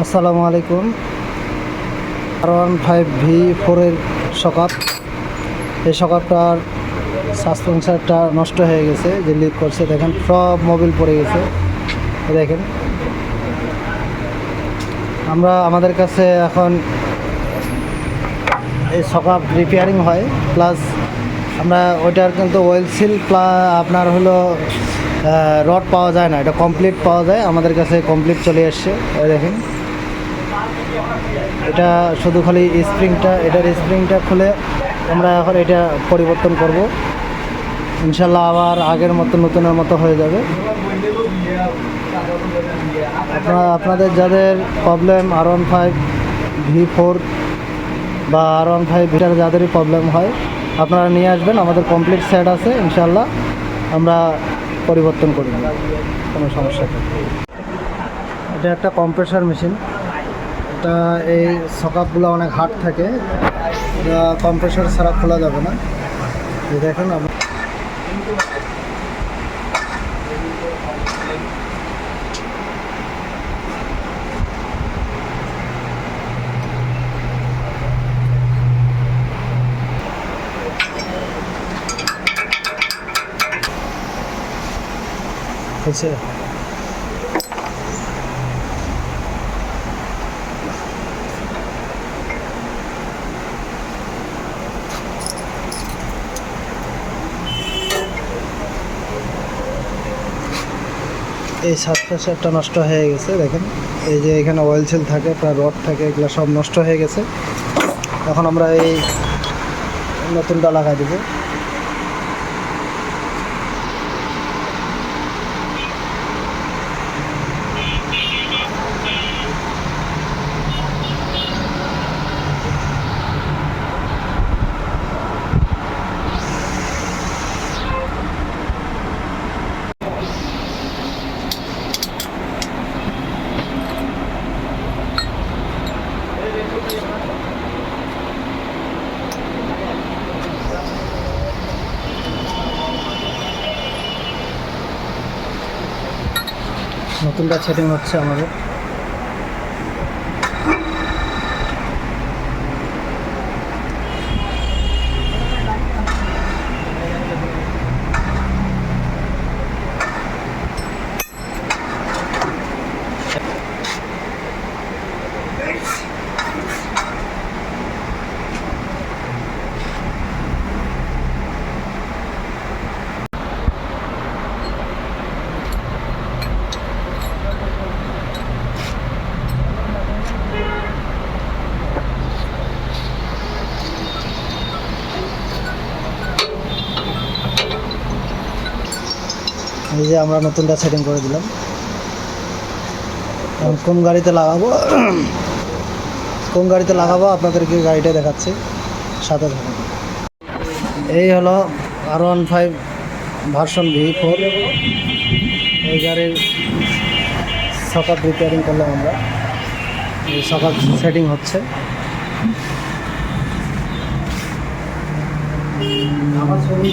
আসসালামু আলাইকুম। R15V4 এর সকাপ, এই সকাপটার সাসপেন্সারটা নষ্ট হয়ে গেছে, যে লিক করছে। দেখেন সব মোবিল পড়ে গেছে। দেখেন আমাদের কাছে এখন এই সকাপ রিপেয়ারিং হয়, প্লাস আমরা ওইটার কিন্তু ওয়েল সিল আপনার হলো রড পাওয়া যায় না, এটা কমপ্লিট পাওয়া যায়। আমাদের কাছে কমপ্লিট চলে এসছে। দেখেন এটা শুধু খালি এটার স্প্রিংটা খুলে আমরা এখন এটা পরিবর্তন করব। ইনশাল্লাহ আবার আগের মতো নতুনের মতো হয়ে যাবে। আপনাদের যাদের প্রবলেম R15V4 বা R15V যাদেরই প্রবলেম হয়, আপনারা নিয়ে আসবেন। আমাদের কমপ্লিট সেট আছে, ইনশাল্লাহ আমরা পরিবর্তন করি না, কোনো সমস্যা নেই। এটা একটা কম্প্রেসার মেশিন। এটা এই সকাপগুলো অনেক হার্ড থাকে, এটা কম্প্রেসার ছাড়া খোলা যাবে না। দেখুন হয়েছে। এই সাসপেন্সারটা নষ্ট হয়ে গেছে। দেখেন এই যে এখানে অয়েল সিল থাকে, প্রায় রড থাকে, এগুলো সব নষ্ট হয়ে গেছে। এখন আমরা এই নতুনটা লাগাই দেবো। নতুনটা সেটিং হচ্ছে আমাদের। এই যে আমরা নতুনটা সেটিং করে দিলাম। কোন গাড়িতে লাগাবো আপনাদেরকে গাড়িটা দেখাচ্ছি, সাথে থাকুন। এই হলো R15 ভার্সন V4। এই গাড়ির সকাপ রিপেয়ারিং করলাম আমরা। এই সকাপ সেটিং হচ্ছে। আমার ছবি